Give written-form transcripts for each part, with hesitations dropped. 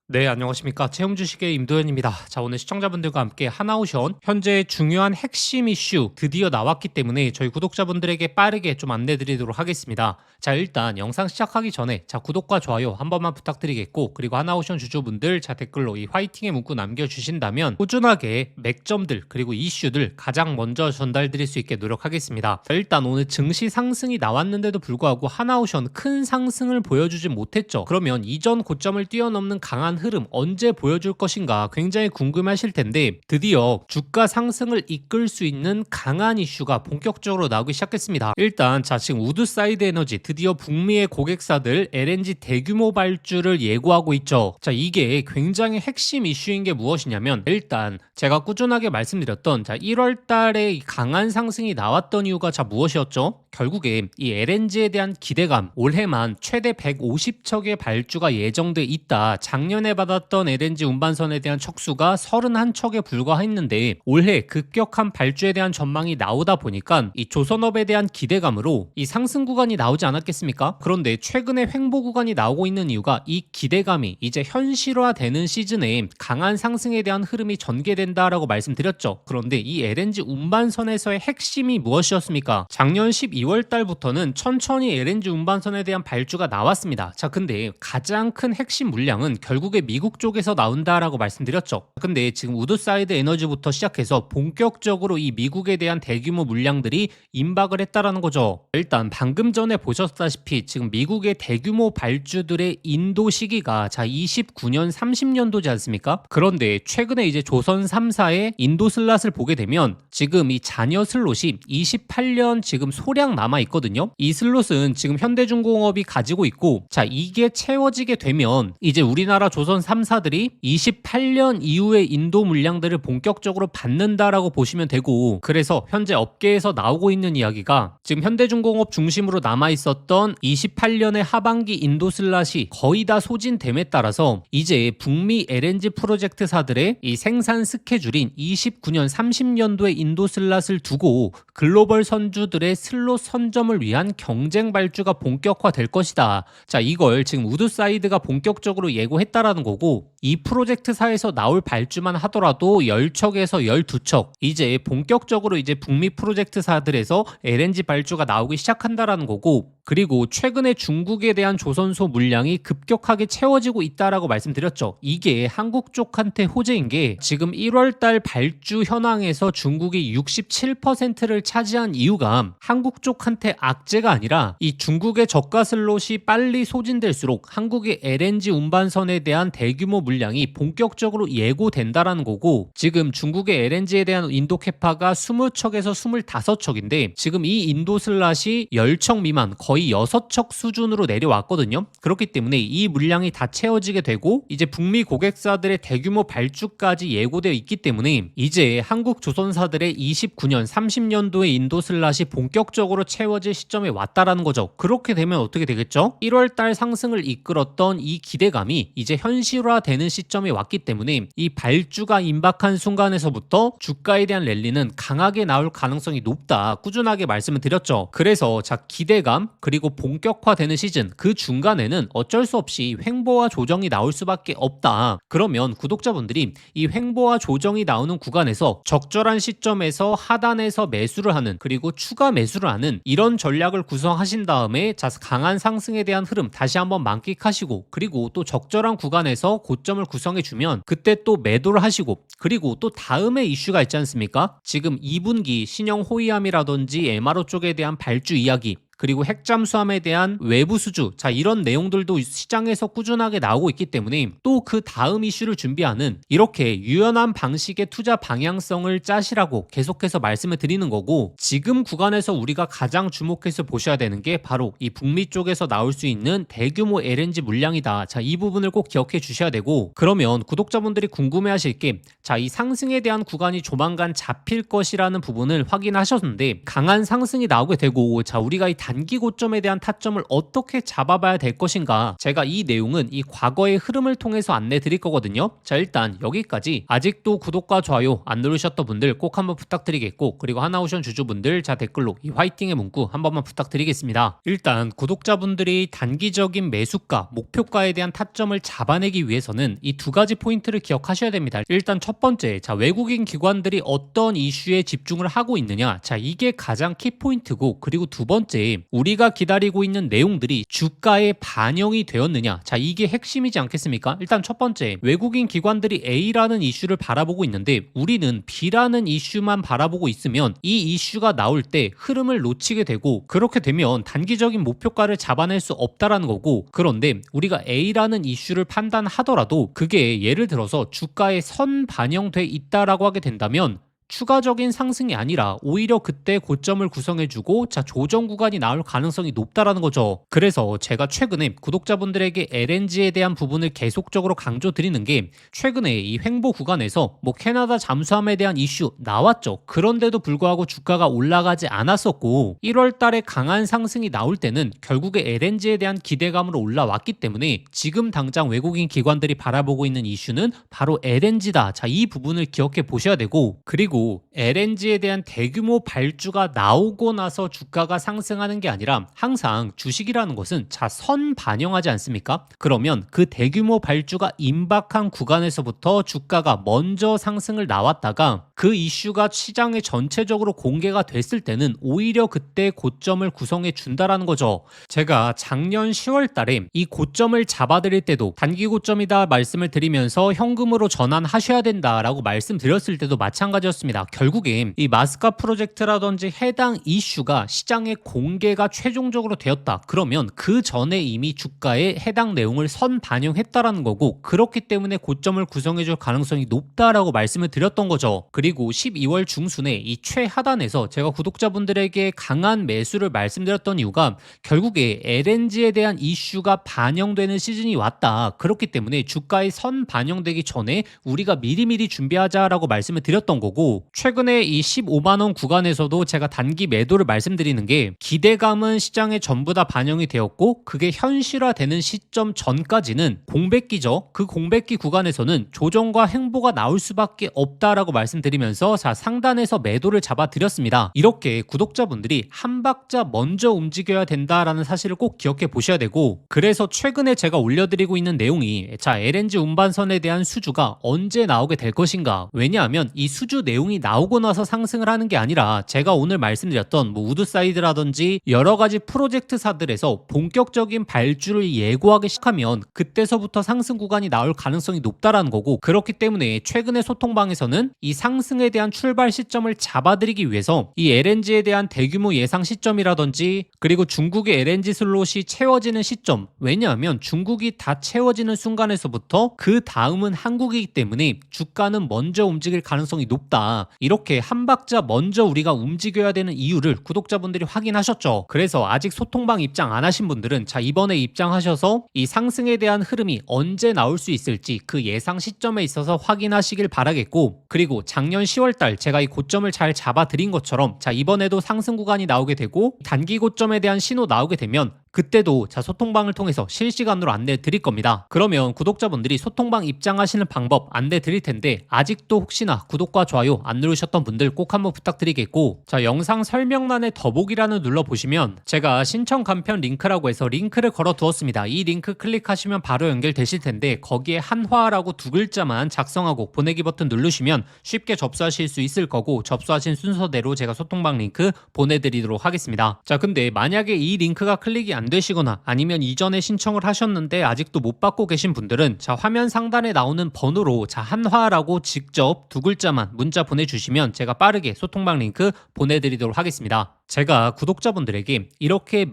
네, 안녕하십니까. 채용주식의 임도현입니다. 자, 오늘 시청자분들과 함께 하나오션 현재 중요한 핵심 이슈 드디어 나왔기 때문에 저희 구독자분들에게 빠르게 좀 안내드리도록 하겠습니다. 자, 일단 영상 시작하기 전에 구독과 좋아요 한 번만 부탁드리겠고, 그리고 하나오션 주주분들 댓글로 이 화이팅의 문구 남겨주신다면 꾸준하게 맥점들 그리고 이슈들 가장 먼저 전달드릴 수 있게 노력하겠습니다. 자, 일단 오늘 증시 상승이 나왔는데도 불구하고 하나오션 큰 상승을 보여주지 못했죠. 그러면 이전 고점을 뛰어넘는 강한 흐름 언제 보여줄 것인가 굉장히 궁금하실 텐데, 드디어 주가 상승을 이끌 수 있는 강한 이슈가 본격적으로 나오기 시작했습니다. 일단 지금 우드사이드 에너지 드디어 북미의 고객사들 LNG 대규모 발주를 예고하고 있죠. 이게 굉장히 핵심 이슈인 게 무엇이냐면, 일단 제가 꾸준하게 말씀드렸던 1월 달에 강한 상승이 나왔던 이유가 무엇이었죠? 결국에 이 LNG에 대한 기대감, 올해만 최대 150척의 발주가 예정돼 있다. 작년에 받았던 LNG 운반선에 대한 척수가 31척에 불과했는데 올해 급격한 발주에 대한 전망이 나오다 보니까 이 조선업에 대한 기대감으로 이 상승 구간이 나오지 않았겠습니까? 그런데 최근에 횡보 구간이 나오고 있는 이유가 이 기대감이 이제 현실화되는 시즌에 강한 상승에 대한 흐름이 전개된다라고 말씀드렸죠. 그런데 이 LNG 운반선에서의 핵심이 무엇이었습니까? 작년 12월 달부터는 천천히 LNG 운반선에 대한 발주가 나왔습니다. 근데 가장 큰 핵심 물량은 결국에 미국 쪽에서 나온다라고 말씀드렸죠. 근데 지금 우드사이드 에너지부터 시작해서 본격적으로 이 미국에 대한 대규모 물량들이 임박을 했다라는 거죠. 일단 방금 전에 보셨다시피 지금 미국의 대규모 발주들의 인도 시기가 29년 30년도지 않습니까? 그런데 최근에 이제 조선 3사의 인도 슬롯을 보게 되면 지금 이 잔여 슬롯이 28년 지금 소량 남아 있거든요. 이 슬롯은 지금 현대중공업이 가지고 있고, 이게 채워지게 되면 이제 우리나라 조선 3사들이 28년 이후에 인도 물량들을 본격적으로 받는다라고 보시면 되고, 그래서 현재 업계에서 나오고 있는 이야기가 지금 현대중공업 중심으로 남아 있었던 28년의 하반기 인도 슬롯이 거의 다 소진됨에 따라서 이제 북미 LNG 프로젝트사들의 이 생산 스케줄인 29년 30년도의 인도 슬롯을 두고 글로벌 선주들의 슬롯 선점을 위한 경쟁 발주가 본격화될 것이다. 이걸 지금 우드사이드가 본격적으로 예고했다라는 거고, 이 프로젝트사에서 나올 발주만 하더라도 10척에서 12척 이제 본격적으로 이제 북미 프로젝트사들에서 LNG 발주가 나오기 시작한다라는 거고, 그리고 최근에 중국에 대한 조선소 물량이 급격하게 채워지고 있다라고 말씀드렸죠. 이게 한국 쪽한테 호재인 게 지금 1월달 발주 현황에서 중국이 67%를 차지한 이유가 한국 쪽한테 악재가 아니라 이 중국의 저가 슬롯이 빨리 소진될수록 한국의 LNG 운반선에 대한 대규모 물량이 본격적으로 예고된다라는 거고, 지금 중국의 LNG에 대한 인도 캐파가 20척에서 25척인데 지금 이 인도 슬롯이 10척 미만 거의 6척 수준으로 내려왔거든요. 그렇기 때문에 이 물량이 다 채워지게 되고 이제 북미 고객사들의 대규모 발주까지 예고되어 있기 때문에 이제 한국 조선사들의 29년 30년도의 인도 슬롯이 본격적으로 채워질 시점에 왔다라는 거죠. 그렇게 되면 어떻게 되겠죠? 1월달 상승을 이끌었던 이 기대감이 이제 현실화되는 시점에 왔기 때문에 이 발주가 임박한 순간에서부터 주가에 대한 랠리는 강하게 나올 가능성이 높다. 꾸준하게 말씀을 드렸죠. 그래서 기대감 그리고 본격화되는 시즌 그 중간에는 어쩔 수 없이 횡보와 조정이 나올 수밖에 없다. 그러면 구독자분들이 이 횡보와 조정이 나오는 구간에서 적절한 시점에서 하단에서 매수를 하는, 그리고 추가 매수를 하는 이런 전략을 구성하신 다음에 강한 상승에 대한 흐름 다시 한번 만끽하시고, 그리고 또 적절한 구간에서 고점을 구성해주면 그때 또 매도를 하시고, 그리고 또 다음에 이슈가 있지 않습니까? 지금 2분기 신형 호위함이라든지 MRO 쪽에 대한 발주 이야기, 그리고 핵잠수함에 대한 외부 수주, 이런 내용들도 시장에서 꾸준하게 나오고 있기 때문에 또 그 다음 이슈를 준비하는 이렇게 유연한 방식의 투자 방향성을 짜시라고 계속해서 말씀을 드리는 거고, 지금 구간에서 우리가 가장 주목해서 보셔야 되는 게 바로 이 북미 쪽에서 나올 수 있는 대규모 LNG 물량이다. 이 부분을 꼭 기억해 주셔야 되고, 그러면 구독자분들이 궁금해하실 게 이 상승에 대한 구간이 조만간 잡힐 것이라는 부분을 확인하셨는데 강한 상승이 나오게 되고 우리가 이 단기 고점에 대한 타점을 어떻게 잡아봐야 될 것인가, 제가 이 내용은 이 과거의 흐름을 통해서 안내 드릴 거거든요. 자, 일단 여기까지. 아직도 구독과 좋아요 안 누르셨던 분들 꼭 한번 부탁드리겠고, 그리고 하나오션 주주분들 자 댓글로 이 화이팅의 문구 한 번만 부탁드리겠습니다. 일단 구독자분들이 단기적인 매수가, 목표가에 대한 타점을 잡아내기 위해서는 이 두 가지 포인트를 기억하셔야 됩니다. 일단 첫 번째, 자, 외국인 기관들이 어떤 이슈에 집중을 하고 있느냐, 자, 이게 가장 키포인트고, 그리고 두 번째, 우리가 기다리고 있는 내용들이 주가에 반영이 되었느냐, 자, 이게 핵심이지 않겠습니까? 일단 첫 번째, 외국인 기관들이 A라는 이슈를 바라보고 있는데 우리는 B라는 이슈만 바라보고 있으면 이 이슈가 나올 때 흐름을 놓치게 되고, 그렇게 되면 단기적인 목표가를 잡아낼 수 없다라는 거고, 그런데 우리가 A라는 이슈를 판단하더라도 그게 예를 들어서 주가에 선 반영돼 있다라고 하게 된다면 추가적인 상승이 아니라 오히려 그때 고점을 구성해주고, 자, 조정 구간이 나올 가능성이 높다라는 거죠. 그래서 제가 최근에 구독자분들에게 LNG에 대한 부분을 계속적으로 강조드리는 게, 최근에 이 횡보 구간에서 뭐 캐나다 잠수함에 대한 이슈 나왔죠. 그런데도 불구하고 주가가 올라가지 않았었고, 1월 달에 강한 상승이 나올 때는 결국에 LNG에 대한 기대감으로 올라왔기 때문에 지금 당장 외국인 기관들이 바라보고 있는 이슈는 바로 LNG다. 자, 이 부분을 기억해 보셔야 되고, 그리고 LNG에 대한 대규모 발주가 나오고 나서 주가가 상승하는 게 아니라 항상 주식이라는 것은 자, 선 반영하지 않습니까? 그러면 그 대규모 발주가 임박한 구간에서부터 주가가 먼저 상승을 나왔다가 그 이슈가 시장에 전체적으로 공개가 됐을 때는 오히려 그때 고점을 구성해 준다라는 거죠. 제가 작년 10월 달에 이 고점을 잡아드릴 때도 단기 고점이다 말씀을 드리면서 현금으로 전환하셔야 된다라고 말씀드렸을 때도 마찬가지였습니다. 결국에 이 마스카 프로젝트라든지 해당 이슈가 시장에 공개가 최종적으로 되었다. 그러면 그 전에 이미 주가에 해당 내용을 선 반영했다라는 거고, 그렇기 때문에 고점을 구성해줄 가능성이 높다라고 말씀을 드렸던 거죠. 그리고 12월 중순에 이 최하단에서 제가 구독자분들에게 강한 매수를 말씀드렸던 이유가 결국에 LNG에 대한 이슈가 반영되는 시즌이 왔다. 그렇기 때문에 주가에 선 반영되기 전에 우리가 미리미리 준비하자라고 말씀을 드렸던 거고, 최근에 이 15만원 구간에서도 제가 단기 매도를 말씀드리는 게, 기대감은 시장에 전부 다 반영이 되었고 그게 현실화되는 시점 전까지는 공백기죠. 그 공백기 구간에서는 조정과 횡보가 나올 수밖에 없다라고 말씀드리면서 자, 상단에서 매도를 잡아드렸습니다. 이렇게 구독자분들이 한 박자 먼저 움직여야 된다라는 사실을 꼭 기억해 보셔야 되고, 그래서 최근에 제가 올려드리고 있는 내용이, 자, LNG 운반선에 대한 수주가 언제 나오게 될 것인가, 왜냐하면 이 수주 내용이 나오고 나서 상승을 하는 게 아니라 제가 오늘 말씀드렸던 뭐 우드사이드라든지 여러 가지 프로젝트사들에서 본격적인 발주를 예고하기 시작하면 그때서부터 상승 구간이 나올 가능성이 높다라는 거고, 그렇기 때문에 최근의 소통방에서는 이 상승에 대한 출발 시점을 잡아드리기 위해서 이 LNG에 대한 대규모 예상 시점이라든지, 그리고 중국의 LNG 슬롯이 채워지는 시점, 왜냐하면 중국이 다 채워지는 순간에서부터 그 다음은 한국이기 때문에 주가는 먼저 움직일 가능성이 높다. 이렇게 한 박자 먼저 우리가 움직여야 되는 이유를 구독자분들이 확인하셨죠. 그래서 아직 소통방 입장 안 하신 분들은 자, 이번에 입장하셔서 이 상승에 대한 흐름이 언제 나올 수 있을지 그 예상 시점에 있어서 확인하시길 바라겠고, 그리고 작년 10월달 제가 이 고점을 잘 잡아드린 것처럼 자, 이번에도 상승 구간이 나오게 되고 단기 고점에 대한 신호 나오게 되면 그때도 자, 소통방을 통해서 실시간으로 안내 드릴 겁니다. 그러면 구독자분들이 소통방 입장하시는 방법 안내 드릴 텐데, 아직도 혹시나 구독과 좋아요 안 누르셨던 분들 꼭 한번 부탁드리겠고, 자, 영상 설명란에 더보기란을 눌러보시면 제가 신청 간편 링크라고 해서 링크를 걸어 두었습니다. 이 링크 클릭하시면 바로 연결되실 텐데, 거기에 한화라고 두 글자만 작성하고 보내기 버튼 누르시면 쉽게 접수하실 수 있을 거고, 접수하신 순서대로 제가 소통방 링크 보내드리도록 하겠습니다. 자, 근데 만약에 이 링크가 클릭이 안 되시거나 아니면 이전에 신청을 하셨는데 아직도 못 받고 계신 분들은 자, 화면 상단에 나오는 번호로 자, 한화라고 직접 두 글자만 문자 보내주시면 제가 빠르게 소통방 링크 보내드리도록 하겠습니다. 제가 구독자분들에게 이렇게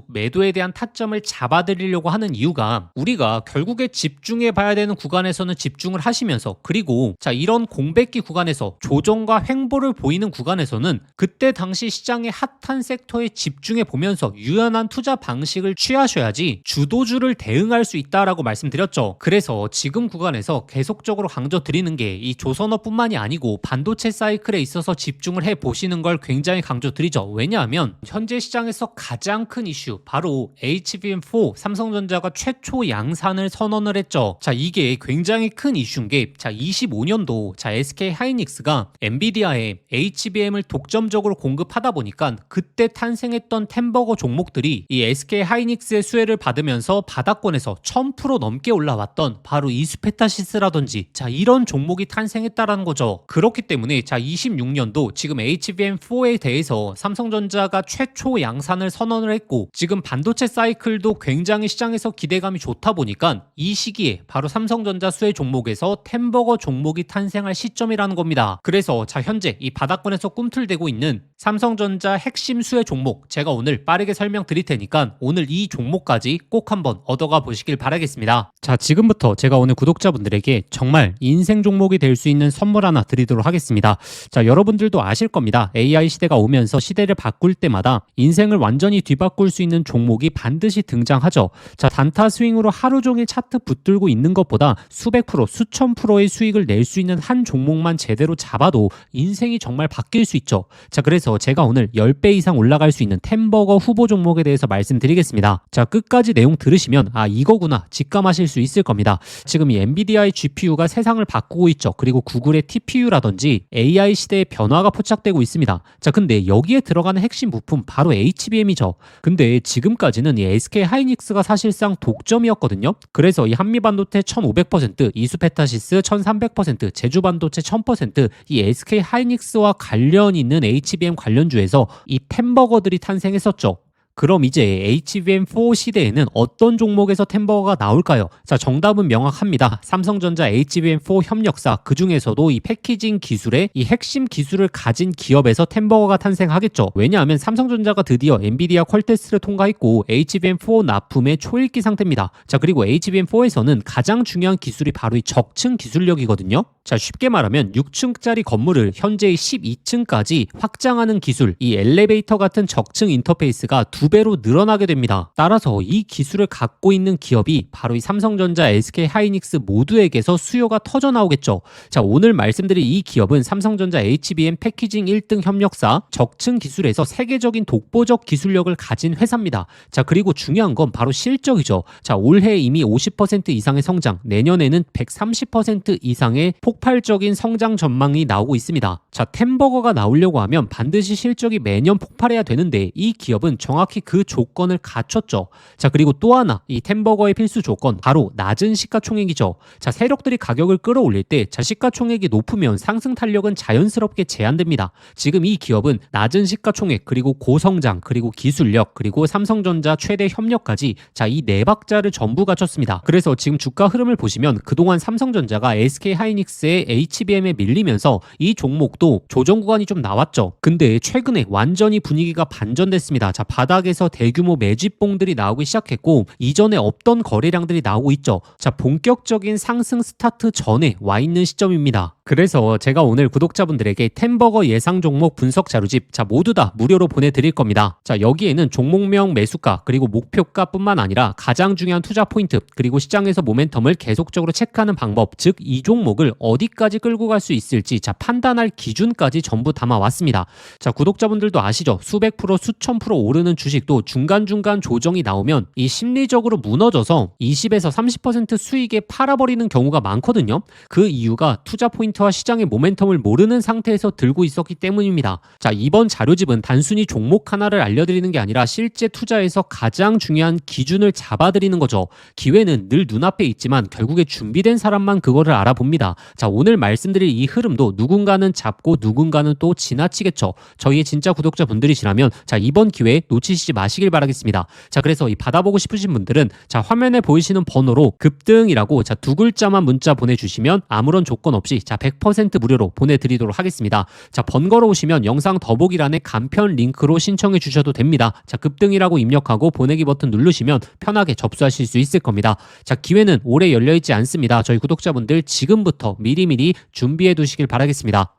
매도에 대한 타점을 잡아드리려고 하는 이유가, 우리가 결국에 집중해 봐야 되는 구간에서는 집중을 하시면서, 그리고 자, 이런 공백기 구간에서 조정과 횡보를 보이는 구간에서는 그때 당시 시장의 핫한 섹터에 집중해 보면서 유연한 투자 방식을 취하셔야지 주도주를 대응할 수 있다라고 말씀드렸죠. 그래서 지금 구간에서 계속적으로 강조드리는 게 이 조선업뿐만이 아니고 반도체 사이클에 있어서 집중을 해 보시는 걸 굉장히 강조드리죠. 왜냐하면 현재 시장에서 가장 큰 이슈 바로 HBM4 삼성전자가 최초 양산을 선언을 했죠. 자, 이게 굉장히 큰 이슈인 게 25년도 SK 하이닉스가 엔비디아에 HBM을 독점적으로 공급하다 보니까 그때 탄생했던 템버거 종목들이 이 SK 하이닉스의 수혜를 받으면서 바닥권에서 1000% 넘게 올라왔던 바로 이수페타시스라든지 이런 종목이 탄생했다라는 거죠. 그렇기 때문에 26년도 지금 HBM4에 대해서 삼성전자가 최초 양산을 선언을 했고 지금 반도체 사이클도 굉장히 시장에서 기대감이 좋다 보니까 이 시기에 바로 삼성전자 수혜 종목에서 템버거 종목이 탄생할 시점이라는 겁니다. 그래서 현재 이 바닥권에서 꿈틀대고 있는 삼성전자 핵심 수혜 종목 제가 오늘 빠르게 설명드릴 테니까 오늘 이 종목까지 꼭 한번 얻어가 보시길 바라겠습니다. 자, 지금부터 제가 오늘 구독자분들에게 정말 인생 종목이 될 수 있는 선물 하나 드리도록 하겠습니다. 자, 여러분들도 아실 겁니다. AI 시대가 오면서 시대를 바꿀 때마다 인생을 완전히 뒤바꿀 수 있는 종목이 반드시 등장하죠. 자, 단타 스윙으로 하루 종일 차트 붙들고 있는 것보다 수백 프로, 수천 프로의 수익을 낼 수 있는 한 종목만 제대로 잡아도 인생이 정말 바뀔 수 있죠. 자, 그래서 제가 오늘 10배 이상 올라갈 수 있는 템버거 후보 종목에 대해서 말씀드리겠습니다. 자, 끝까지 내용 들으시면 이거구나 직감하실 수 있을 겁니다. 지금 이 엔비디아의 GPU가 세상을 바꾸고 있죠. 그리고 구글의 TPU라든지 AI 시대의 변화가 포착되고 있습니다. 자, 근데 여기에 들어가는 핵심 부품 바로 HBM이죠. 근데 지금까지는 이 SK 하이닉스가 사실상 독점이었거든요. 그래서 이 한미반도체 1500%, 이수페타시스 1300%, 제주반도체 1000%, 이 SK 하이닉스와 관련 있는 HBM 관련주에서 이 템버거들이 탄생했었죠. 그럼 이제 HBM4 시대에는 어떤 종목에서 템버거가 나올까요? 자, 정답은 명확합니다. 삼성전자 HBM4 협력사, 그 중에서도 이 패키징 기술의 이 핵심 기술을 가진 기업에서 템버거가 탄생하겠죠. 왜냐하면 삼성전자가 드디어 엔비디아 퀄 테스트를 통과했고 HBM4 납품의 초읽기 상태입니다. 자, 그리고 HBM4에서는 가장 중요한 기술이 바로 이 적층 기술력이거든요. 자, 쉽게 말하면 6층짜리 건물을 현재의 12층까지 확장하는 기술, 이 엘리베이터 같은 적층 인터페이스가 2배로 늘어나게 됩니다. 따라서 이 기술을 갖고 있는 기업이 바로 이 삼성전자, SK 하이닉스 모두에게서 수요가 터져 나오겠죠. 자, 오늘 말씀드린 이 기업은 삼성전자 HBM 패키징 1등 협력사, 적층 기술에서 세계적인 독보적 기술력을 가진 회사입니다. 자, 그리고 중요한 건 바로 실적이죠. 자, 올해 이미 50% 이상의 성장, 내년에는 130% 이상의 폭발적인 성장 전망이 나오고 있습니다. 자, 템버거가 나오려고 하면 반드시 실적이 매년 폭발해야 되는데 이 기업은 정확히 그 조건을 갖췄죠. 자, 그리고 또 하나 이 템버거의 필수 조건 바로 낮은 시가총액이죠. 자, 세력들이 가격을 끌어올릴 때 시가총액이 높으면 상승 탄력은 자연스럽게 제한됩니다. 지금 이 기업은 낮은 시가총액 그리고 고성장 그리고 기술력 그리고 삼성전자 최대 협력까지 이 네 박자를 전부 갖췄습니다. 그래서 지금 주가 흐름을 보시면 그동안 삼성전자가 SK 하이닉스의 HBM에 밀리면서 이 종목도 조정 구간이 좀 나왔죠. 근데 최근에 완전히 분위기가 반전됐습니다. 자, 바닥에서 대규모 매집봉들이 나오기 시작했고 이전에 없던 거래량들이 나오고 있죠. 자, 본격적인 상승 스타트 전에 와 있는 시점입니다. 그래서 제가 오늘 구독자분들에게 템버거 예상 종목 분석 자료집 모두 다 무료로 보내드릴 겁니다. 자, 여기에는 종목명 매수가 그리고 목표가뿐만 아니라 가장 중요한 투자 포인트 그리고 시장에서 모멘텀을 계속적으로 체크하는 방법, 즉 이 종목을 어디까지 끌고 갈 수 있을지 판단할 기준까지 전부 담아왔습니다. 자, 구독자분들도 아시죠? 수백 프로 수천 프로 오르는 주식도 중간중간 조정이 나오면 이 심리적으로 무너져서 20에서 30% 수익에 팔아버리는 경우가 많거든요. 그 이유가 투자 포인트와 시장의 모멘텀을 모르는 상태에서 들고 있었기 때문입니다. 자, 이번 자료집은 단순히 종목 하나를 알려드리는 게 아니라 실제 투자에서 가장 중요한 기준을 잡아드리는 거죠. 기회는 늘 눈앞에 있지만 결국에 준비된 사람만 그거를 알아봅니다. 자, 오늘 말씀드릴 이 흐름도 누군가는 잡고 누군가는 또 지나치겠죠. 저희의 진짜 구독자분들이시라면 이번 기회에 놓치시지 마시길 바라겠습니다. 자, 그래서 이 받아보고 싶으신 분들은 화면에 보이시는 번호로 급등이라고 두 글자만 문자 보내주시면 아무런 조건 없이 100% 무료로 보내드리도록 하겠습니다. 자, 번거로우시면 영상 더보기란에 간편 링크로 신청해 주셔도 됩니다. 자, 급등이라고 입력하고 보내기 버튼 누르시면 편하게 접수하실 수 있을 겁니다. 자, 기회는 오래 열려있지 않습니다. 저희 구독자분들 지금부터 미리미리 준비해 두시길 바라겠습니다.